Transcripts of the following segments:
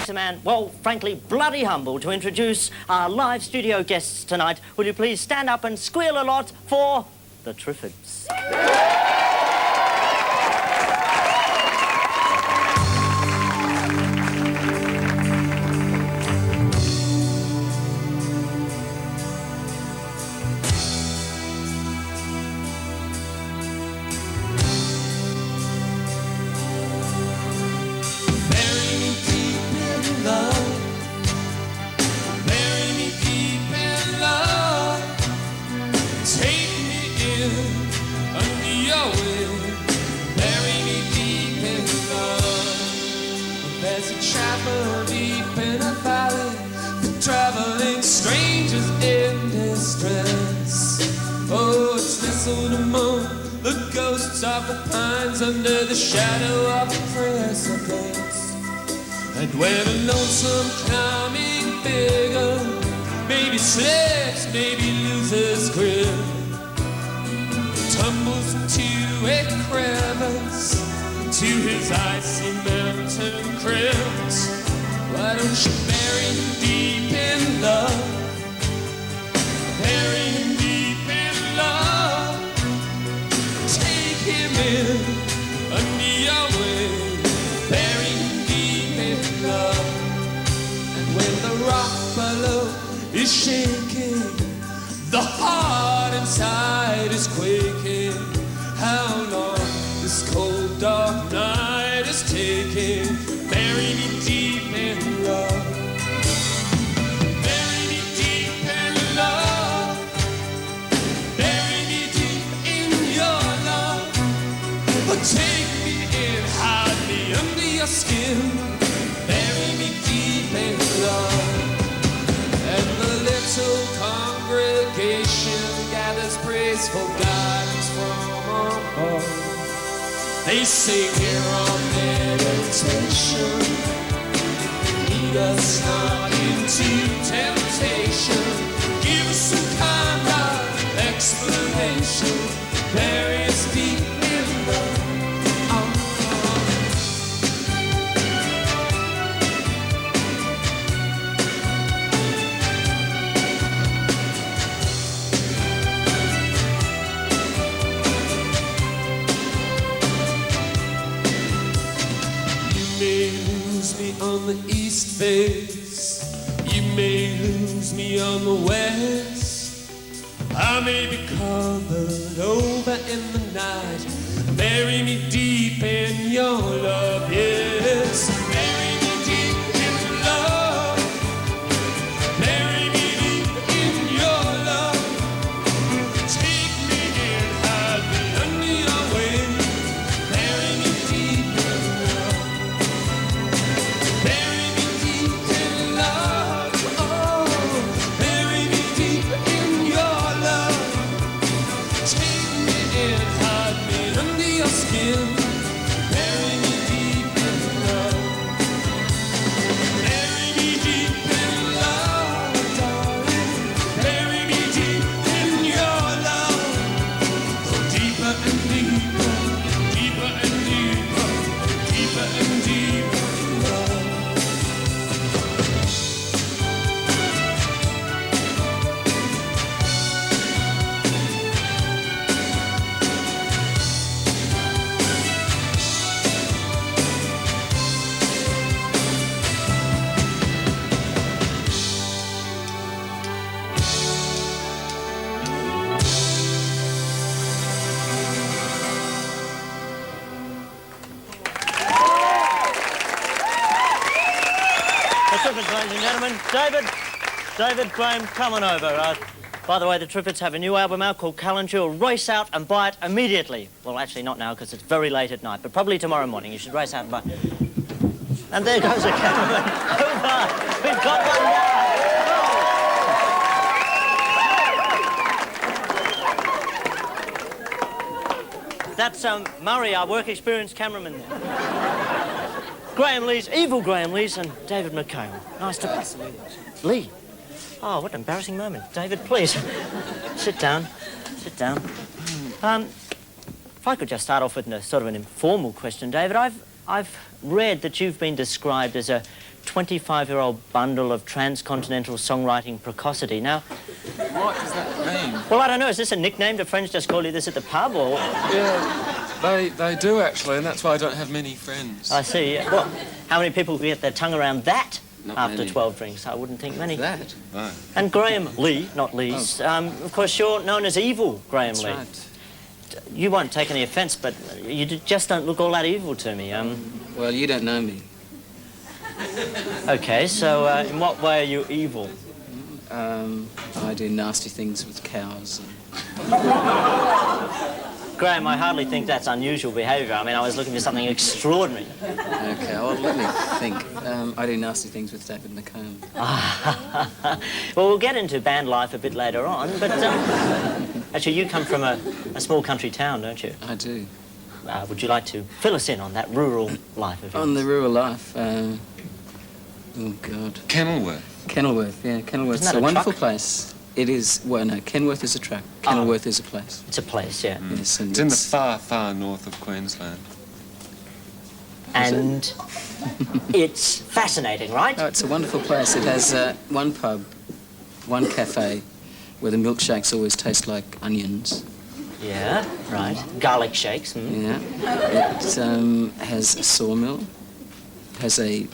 makes a man, well, frankly, bloody humble to introduce our live studio guests tonight. Will you please stand up and squeal a lot for the Triffids? Traveling strangers in distress. Oh, it's this old moon, the ghosts of the pines under the shadow of a precipice. And when a lonesome climbing figure maybe slips, maybe loses grip, tumbles into a crevice, to his icy mountain crypt. Why don't you bury him deep in love? Bury him deep in love. Take him in under your wing. Bury him deep in love. And when the rock below is shaking, the heart inside is quaking. How long this cold dark night is taking? Bury me deep in love. Bury me deep in love. Bury me deep in your love. But take me in, hide me under your skin. Bury me deep in love. And the little congregation gathers praise for guidance from on high. They sing here on meditation. Lead us not into temptation. Give us some kind of explanation. Bury us deep in love. On the east face, you may lose me on the west. I may be covered over in the night. Bury me deep in your love, yes. Bury me deep in love. Bury me deep in your love. Take me in, hide me under your wing. Bury me deep in love. Bury me deep in love. Oh, bury me deep in your love. Take me in, hide me under your skin. Bury me deep in love. Bury me deep in love, darling. Bury me deep in your love. Go deeper and deeper, deeper and deeper, deeper and deeper love. The Triffids, ladies and gentlemen. David, Graham, come on over. By the way, the Triffids have a new album out called Calendar. Race out and buy it immediately. Well, actually, not now, because it's very late at night, but probably tomorrow morning. You should race out and buy it. And there goes a cameraman. Over. We've got one now. That's Murray, our work experience cameraman there. Graham Lees, evil Graham Lees, and David McHale. Nice to meet you. Lee. Oh, what an embarrassing moment. David, please. Sit down. Sit down. If I could just start off with a sort of an informal question, David. I've read that you've been described as a 25-year-old bundle of transcontinental songwriting precocity. Now, What does that mean? well, I don't know. Is this a nickname? Do friends just call you this at the pub, or...? Yeah, they do, actually, and that's why I don't have many friends. I see. Well, how many people get their tongue around that Not after many. 12 drinks? I wouldn't think many. That? No. And Graham Lee, not Lees, of course, you're known as Evil Graham That's Lee. right. You won't take any offence, but you just don't look all that evil to me. Well, you don't know me. Okay, so in what way are you evil? I do nasty things with cows. Graham, I hardly think that's unusual behaviour. I mean, I was looking for something extraordinary. Okay, well, let me think. I do nasty things with David McComb. Well, we'll get into band life a bit later on, but actually, you come from a small country town, don't you? I do. Would you like to fill us in on that rural life of yours? On the rural life, oh, God. Kenilworth, yeah. Kenilworth's Isn't that a a wonderful truck? place. It is, well, no, Kenworth is a track. Kenilworth is a place. It's a place, yeah. Yes, and It's in the far, far north of Queensland. And it's fascinating, right? Oh, it's a wonderful place. It has one pub, one cafe, where the milkshakes always taste like onions. Yeah, right. Garlic shakes. Yeah. It has a sawmill, has a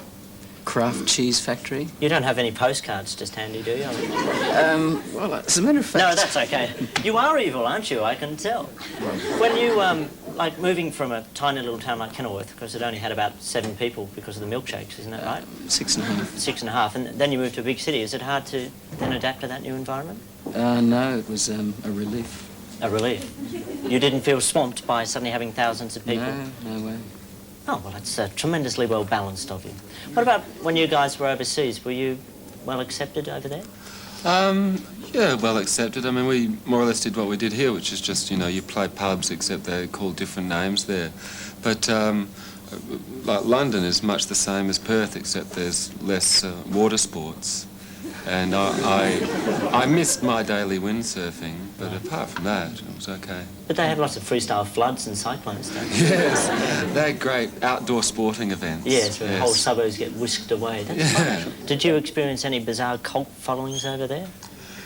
craft cheese factory. You don't have any postcards just handy, do you? Well, as a matter of fact... No, that's okay. You are evil, aren't you? I can tell. When you, like, moving from a tiny little town like Kenilworth, because it only had about 7 people because of the milkshakes, isn't that right? 6.5. 6.5, and then you moved to a big city. Is it hard to then adapt to that new environment? No, it was a relief. A relief. You didn't feel swamped by suddenly having thousands of people? No way. Oh, well, it's tremendously well balanced of you. What about when you guys were overseas? Were you well accepted over there? Yeah, well accepted. I mean, we more or less did what we did here, which is just, you know, you play pubs, except they're called different names there. But, like, London is much the same as Perth, except there's less water sports. And I missed my daily windsurfing, but apart from that, it was okay. But they have lots of freestyle floods and cyclones, don't they? Yes, they're great outdoor sporting events. Yes, where whole suburbs get whisked away. That's fine. Did you experience any bizarre cult followings over there?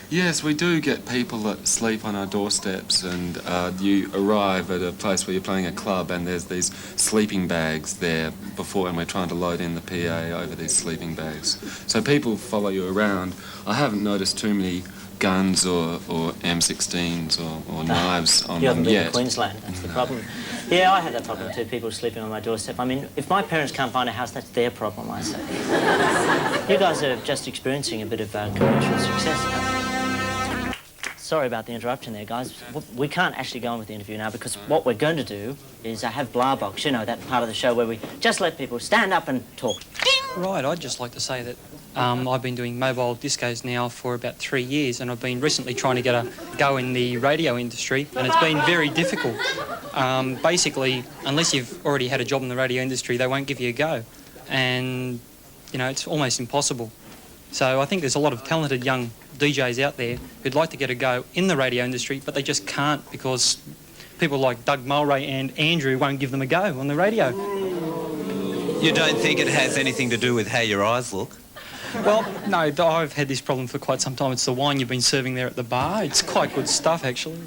Yes, we do get people that sleep on our doorsteps, and you arrive at a place where you're playing a club and there's these sleeping bags there before, and we're trying to load in the PA over these sleeping bags. So people follow you around. I haven't noticed too many guns or M16s or knives on You them haven't been yet. to Queensland, that's the problem. Yeah, I have that problem too, people sleeping on my doorstep. I mean, if my parents can't find a house, that's their problem, I say. You guys are just experiencing a bit of commercial success. Sorry about the interruption there, guys. We can't actually go on with the interview now because what we're going to do is have Blah Box, you know, that part of the show where we just let people stand up and talk. Right, I'd just like to say that I've been doing mobile discos now for about 3 years, and I've been recently trying to get a go in the radio industry, and it's been very difficult. Basically, unless you've already had a job in the radio industry, they won't give you a go. And, you know, it's almost impossible. So I think there's a lot of talented young DJs out there who'd like to get a go in the radio industry, but they just can't because people like Doug Mulray and Andrew won't give them a go on the radio. You don't think it has anything to do with how your eyes look? Well, no, I've had this problem for quite some time. It's the wine you've been serving there at the bar. It's quite good stuff, actually.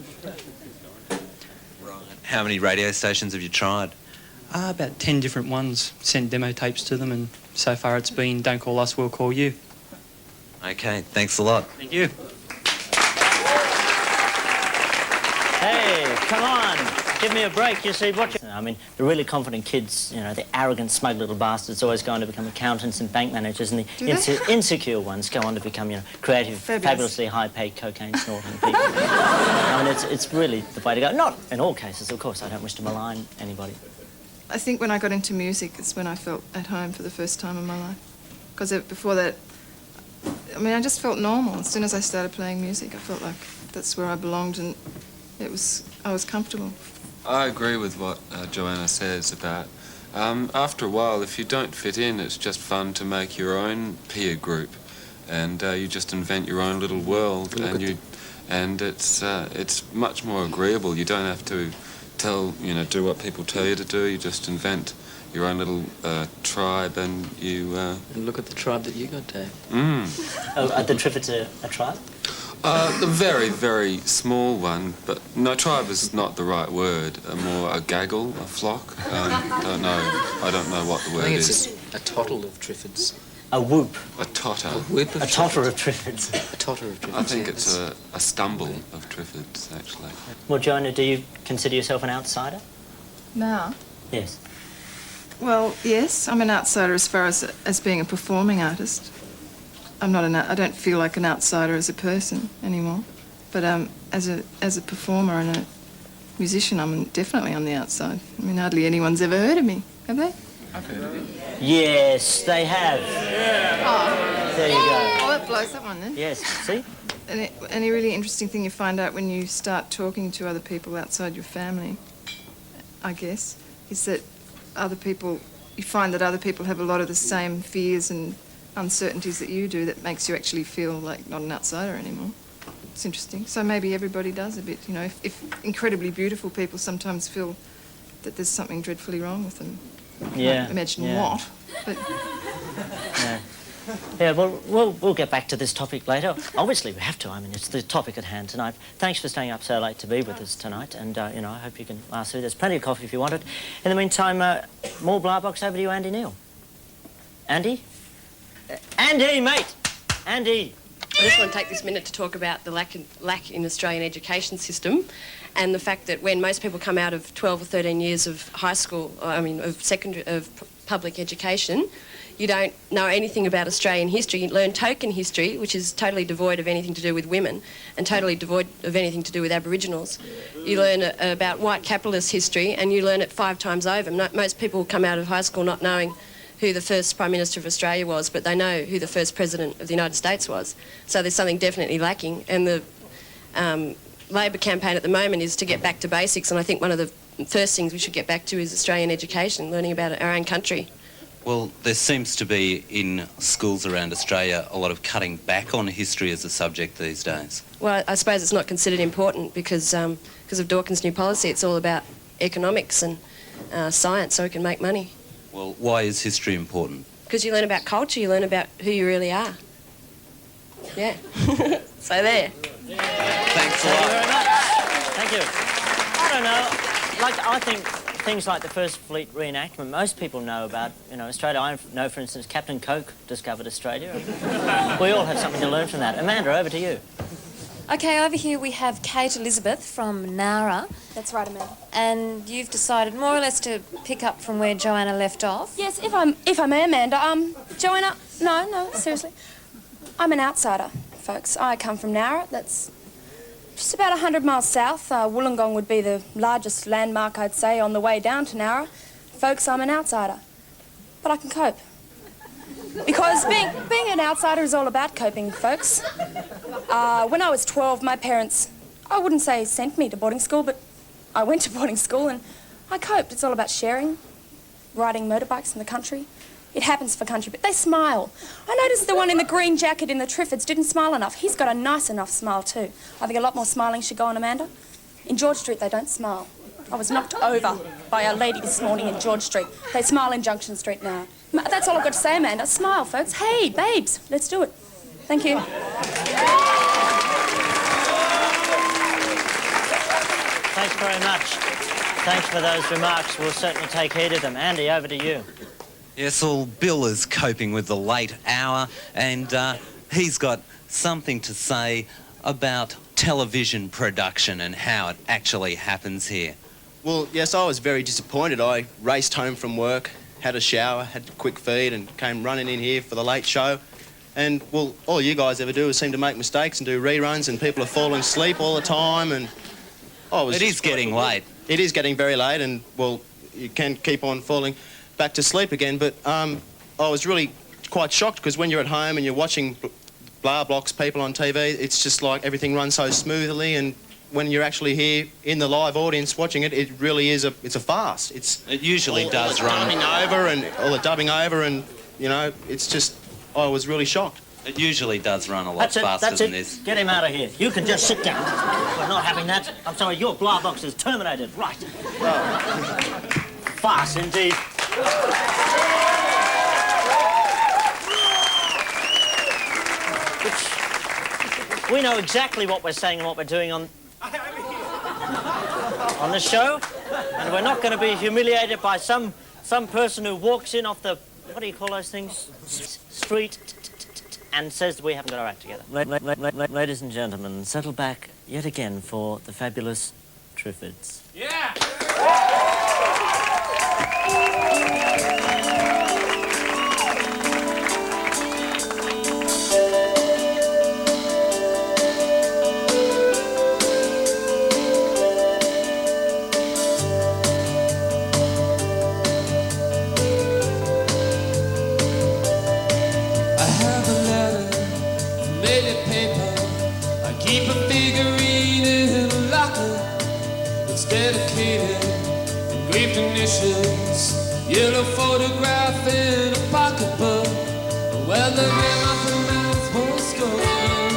Right. How many radio stations have you tried? About 10 different ones. Sent demo tapes to them, and so far it's been Don't Call Us, We'll Call You. Okay, thanks a lot. Thank you. Hey, come on, give me a break. You see, I mean, the really confident kids, you know, the arrogant, smug little bastards always go on to become accountants and bank managers, and the insecure ones go on to become, you know, creative, fabulously high-paid cocaine-snorting people. I mean, it's really the way to go. Not in all cases, of course. I don't wish to malign anybody. I think when I got into music, it's when I felt at home for the first time in my life. Because before that, I mean, I just felt normal. As soon as I started playing music, I felt like that's where I belonged, and I was comfortable. I agree with what Joanna says about after a while, if you don't fit in, it's just fun to make your own peer group, and you just invent your own little world, and it's much more agreeable. You don't have to do what people tell you to do. You just invent your own little tribe, and you... And look at the tribe that you got, Dave. Oh, are the Triffids a tribe? The very, very small one, but no, tribe is not the right word. More a gaggle, a flock. I don't know what the word I think is. it's a tottle of Triffids. A whoop. A totter. A whoop of A totter of Triffids. A totter of Triffids. I think yeah, it's a stumble of Triffids, actually. Well, Joanna, do you consider yourself an outsider? Now? Yes. Well, yes, I'm an outsider as far as being a performing artist. I don't feel like an outsider as a person anymore. But as a performer and a musician, I'm definitely on the outside. I mean, hardly anyone's ever heard of me, have they? I've heard of it. Yes, they have. Oh. There you go. Oh, that blows that one then. Yes, see? And a really interesting thing you find out when you start talking to other people outside your family, I guess, is that you find that other people have a lot of the same fears and uncertainties that you do that makes you actually feel like not an outsider anymore. It's interesting. So maybe everybody does a bit, you know, if incredibly beautiful people sometimes feel that there's something dreadfully wrong with them. Yeah. Can't imagine yeah. what, but... Yeah. Yeah, well, we'll get back to this topic later. Obviously, we have to. I mean, it's the topic at hand tonight. Thanks for staying up so late to be with us tonight, and, you know, I hope you can last through. There's plenty of coffee if you want it. In the meantime, more Blarbox over to you, Andy Neal. Andy? Andy, mate! Andy! I just want to take this minute to talk about the lack in Australian education system, and the fact that when most people come out of 12 or 13 years of high school, of public education, you don't know anything about Australian history. You learn token history, which is totally devoid of anything to do with women and totally devoid of anything to do with Aboriginals. You learn about white capitalist history, and you learn it 5 times over. Most people come out of high school not knowing who the first Prime Minister of Australia was, but they know who the first President of the United States was. So there's something definitely lacking, and the Labor campaign at the moment is to get back to basics, and I think one of the first things we should get back to is Australian education, learning about our own country. Well, there seems to be in schools around Australia a lot of cutting back on history as a subject these days. Well, I suppose it's not considered important because of Dawkins' new policy. It's all about economics and science, so we can make money. Well, why is history important? Because you learn about culture, you learn about who you really are. Yeah. So there. Thanks a Thank you lot. very much. Thank you. I don't know. I think things like the First Fleet reenactment, most people know about, you know, Australia. I know, for instance, Captain Coke discovered Australia. We all have something to learn from that. Amanda, over to you. Okay, over here we have Kate Elizabeth from Nara. That's right, Amanda. And you've decided more or less to pick up from where Joanna left off. Yes, if I may, Amanda. Joanna, no, seriously. I'm an outsider, folks. I come from Nara. That's just about 100 miles south. Wollongong would be the largest landmark, I'd say, on the way down to Nara. Folks, I'm an outsider. But I can cope. Because being an outsider is all about coping, folks. When I was 12, my parents, I wouldn't say sent me to boarding school, but I went to boarding school and I coped. It's all about sharing, riding motorbikes in the country. It happens for country, but they smile. I noticed the one in the green jacket in the Triffids didn't smile enough. He's got a nice enough smile too. I think a lot more smiling should go on, Amanda. In George Street, they don't smile. I was knocked over by a lady this morning in George Street. They smile in Junction Street now. That's all I've got to say, Amanda. Smile, folks. Hey, babes, let's do it. Thank you. Thanks very much. Thanks for those remarks. We'll certainly take heed of them. Andy, over to you. Yes, well, Bill is coping with the late hour, and he's got something to say about television production and how it actually happens here. Well, yes, I was very disappointed. I raced home from work, had a shower, had a quick feed, and came running in here for the late show. And, well, all you guys ever do is seem to make mistakes and do reruns, and people are falling asleep all the time, and... It is getting late. It is getting very late, and, well, you can keep on falling back to sleep again, but I was really quite shocked because when you're at home and you're watching Blarbox people on TV, it's just like everything runs so smoothly, and when you're actually here in the live audience watching it, it really is it's a farce. It usually does run. All the dubbing over, and you know, it's just I was really shocked. It usually does run a lot faster than this. Get him out of here. You can just sit down. We're not having that. I'm sorry, your Blarbox is terminated. Right. Farce indeed. We know exactly what we're saying and what we're doing on the show, and we're not going to be humiliated by some person who walks in off the, what do you call those things, street, and says we haven't got our act together. Ladies and gentlemen, settle back yet again for the fabulous Triffids. Yeah! Yellow photograph in a pocketbook. Well, the rim of her mouth was golden.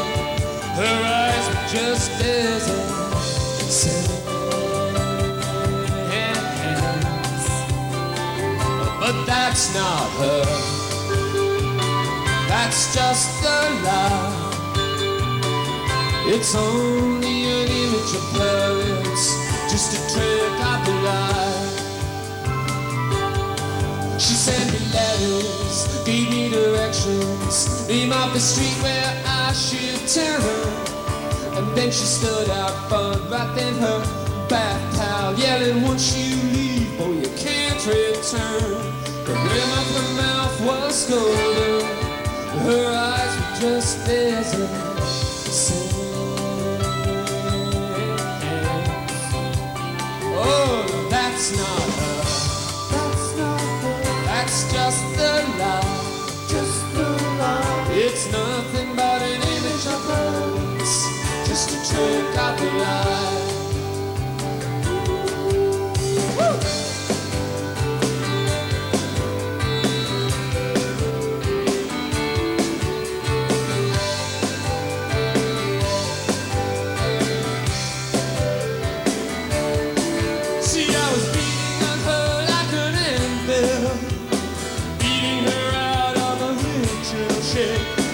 Her eyes were just as a hands. But that's not her. That's just the lie. It's only an image of her. It's just a trick of the light. She sent me letters, gave me directions, name of the street where I should turn. And then she stood out front, right then her back pal, yelling, once you leave, boy, you can't return. The rim of her mouth was golden, her eyes were just as a sand. Oh, that's not her. That's just the lie, just the lie. It's nothing but an image of hers, just a trick of the eye. See, I was beating on her like an anvil,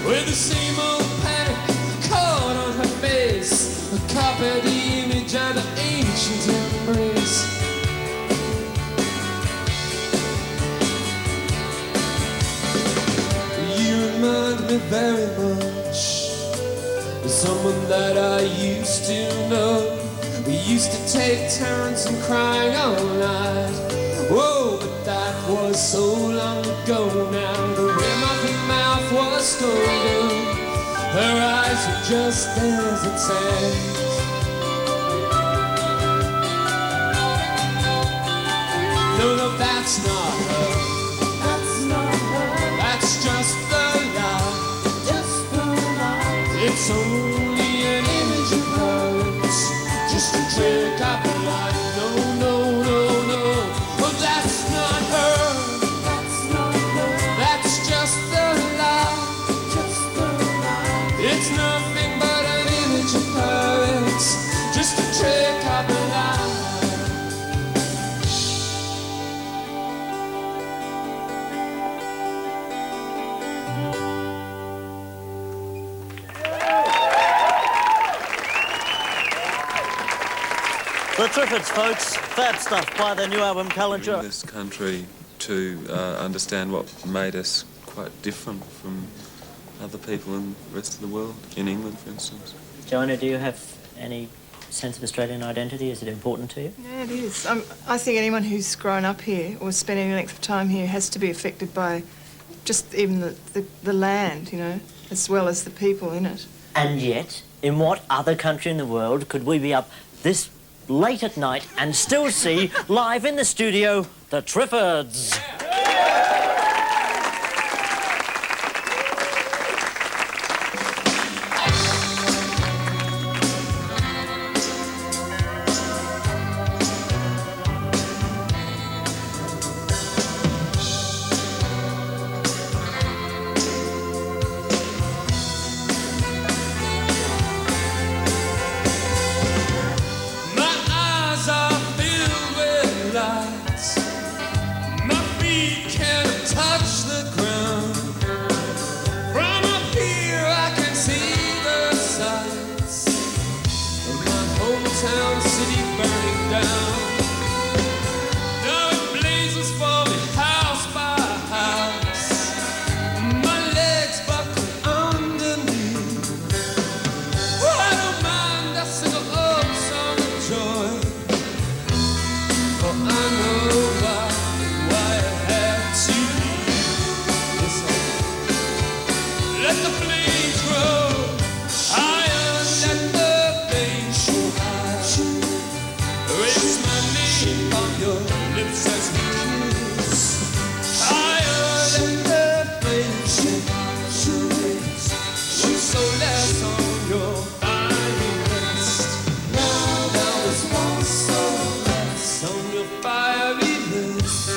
with the same old panic caught on her face, a copy of the image of the ancient embrace. You remind me very much of someone that I used to know. We used to take turns in crying all night. Whoa, but that was so long ago now. The rim of her mouth was golden, her eyes were just as it said. No, no, that's not her. That's not her. That's just the lie. Just the lie. It's only an image of hers, just a trick of the light. No, no, no, no. Well, that's not her. That's not her. That's just the lie. Just the lie. It's nothing but an image of her. It's just a trick of the light. The Triffids, folks. Fab stuff by the new album, Calendar. In this country to understand what made us quite different from other people in the rest of the world, in England, for instance. Joanna, do you have any sense of Australian identity? Is it important to you? Yeah, it is. I think anyone who's grown up here or spent any length of time here has to be affected by just even the land, you know, as well as the people in it. And yet, in what other country in the world could we be up this late at night and still see, live in the studio, the Triffids? My eyes are filled with lights. My feet will touch the ground. From up here I can see the sights of my hometown city burning down. Now it blazes for me house by house. My legs buckle under me. Oh, I don't mind, I sing a old song of joy. For I know why it had to be. Listen. Let the flames grow higher, let the flames show high. Erase my name on your lips as we kiss. Higher, let the flames show high. One soul less on your fiery list. Now there's one soul less on your fiery list.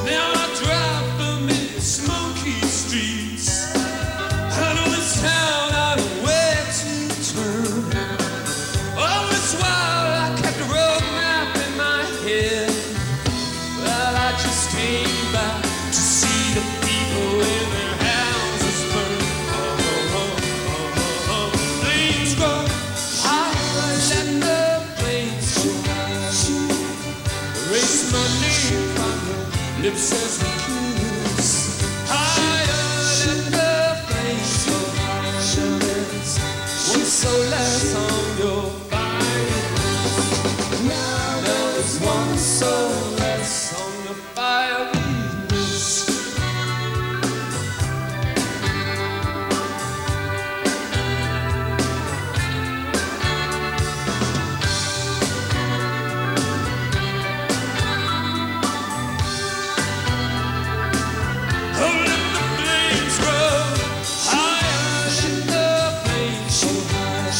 Now I drive familiar smoky streets. I know this town, I know where to turn. All this while I kept a road map in my head. Well, I just came back to see the people in their houses burn. Flames grow higher, let the flames show. Erase my name from your lips as we kiss. Higher, let the flames go higher. One soul less on your fire. Now there's one soul less on your fire list. Oh, let the flames grow higher, let the flames show high.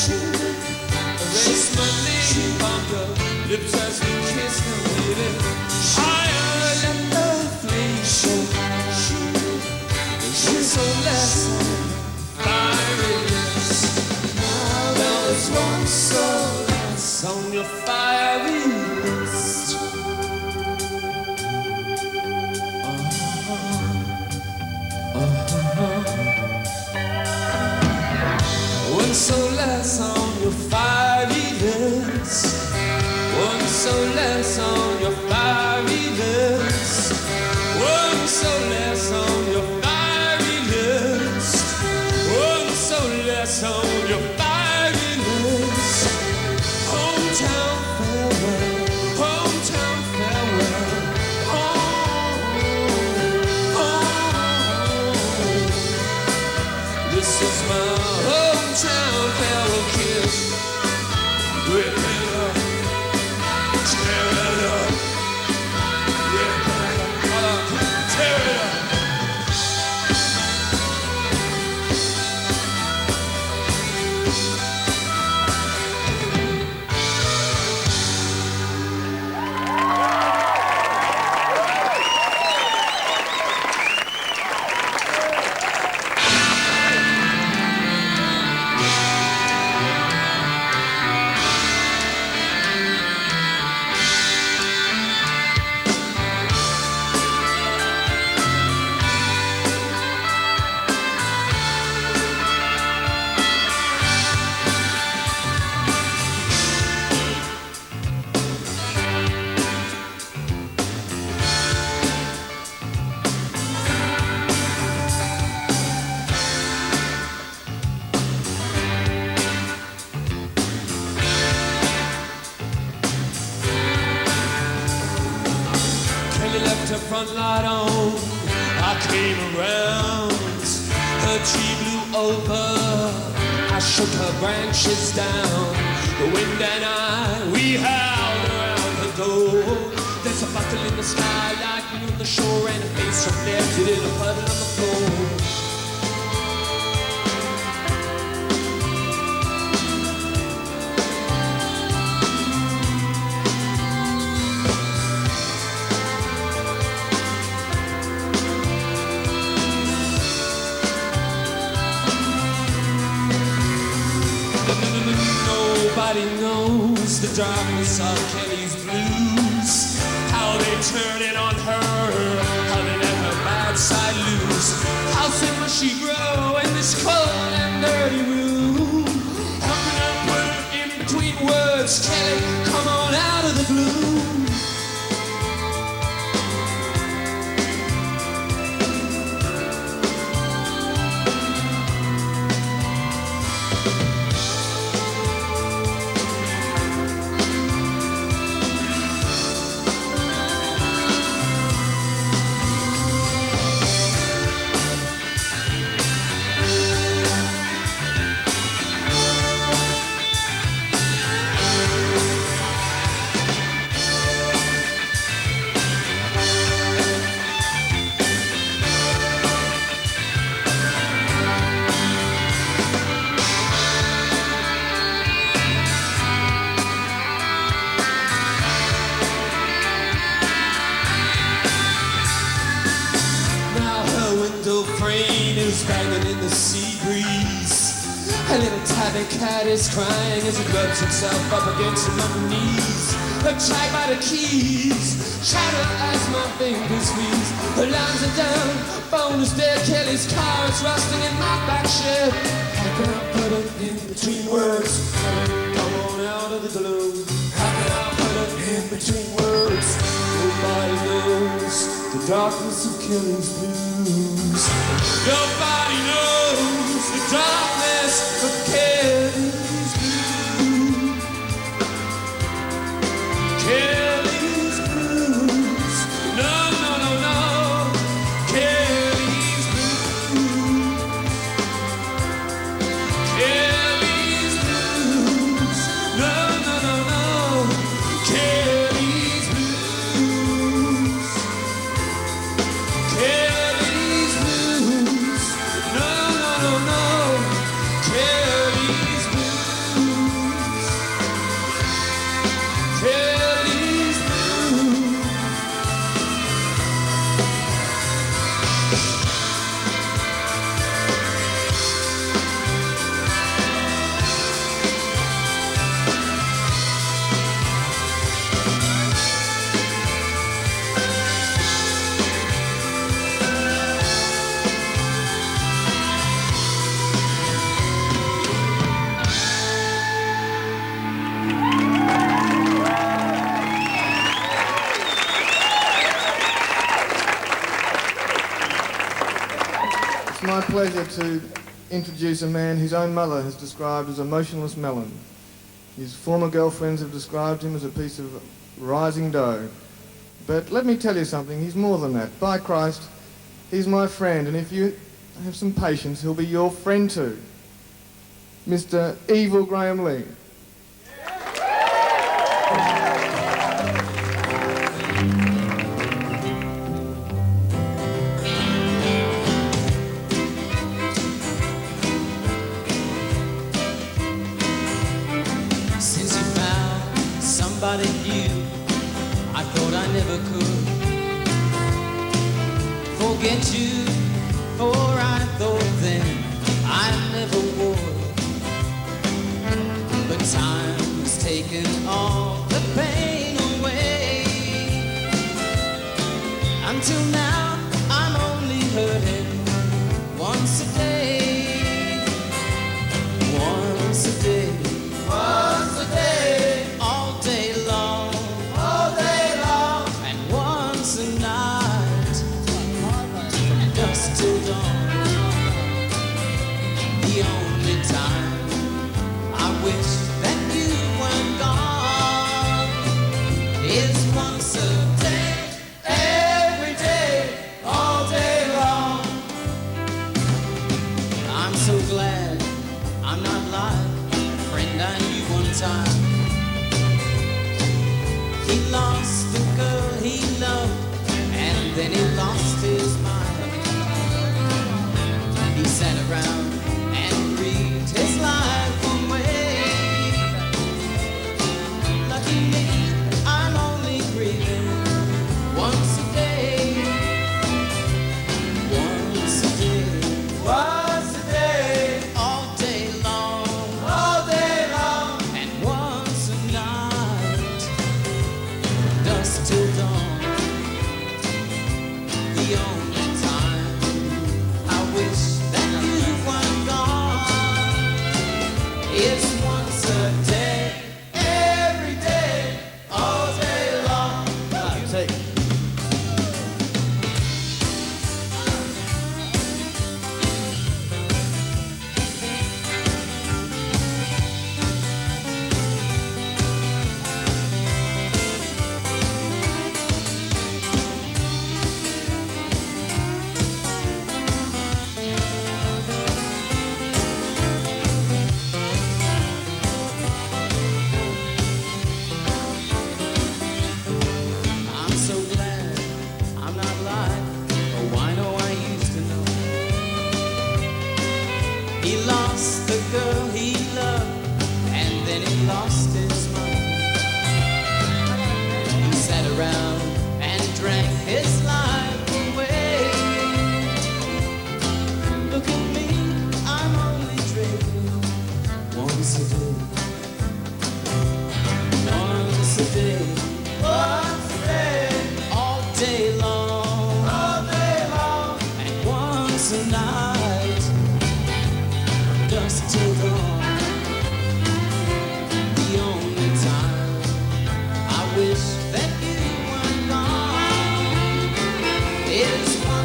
Erase my name from your lips as we kiss them, baby. Higher, let the flames show high. One soul less on your fiery lips. Now there's one soul less on your fiery list. One soul less on your fiery lips. One soul less on your fiery lips. One soul less on your fiery lips. One soul less on your fiery lips. Hometown farewell, hometown farewell. This is my hometown farewell kiss. Rip it up, tear it up. Rip it up, tear it up. Left her front light on, I came around. Her tree blew over, I shook her branches down. The wind and I, we howled around the door. There's a bottle in the sky, lightning on the shore, and a face reflected in a puddle on the floor. the darkness of Kelly's blues. How they turn it on her, how they let her bad side loose. How sick must she grow in this cold and dirty room? How can I put her in between words? Kelly, come on out of the gloom. Banging in the sea breeze. A little tabby cat is crying as it rubs itself up against my knees. A drag by the keys, shatter as my fingers squeeze. Her lines are down, phone is dead. Kelly's car is rusting in my back shed. How can I put it in between words? Come on out of the gloom. How can I put it in between words? Nobody knows the darkness of Kelly's blues. Nobody knows the darkness of Kelly's blues. Kelly's blues. No, no, no, no. Kelly's blues. Kelly's blues. No, no, no, no. Kelly's blues. Kelly's blues. No, no, no, no. Kelly's blues. Kelly's blues. It's my pleasure to introduce a man whose own mother has described as a motionless melon. His former girlfriends have described him as a piece of rising dough. But let me tell you something, he's more than that. By Christ, he's my friend, and if you have some patience, he'll be your friend too. Mr. Evil Graham Lee. Since you found somebody new, I thought I never could forget you, for I thought then I never would. But time has taken all the pain away. Until now, I'm only hurting once a day. Once a day. Once a day. All day long. All day long. And once a night. From dusk till dawn. The only time I wish that you weren't gone is once a day. Every day.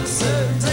certain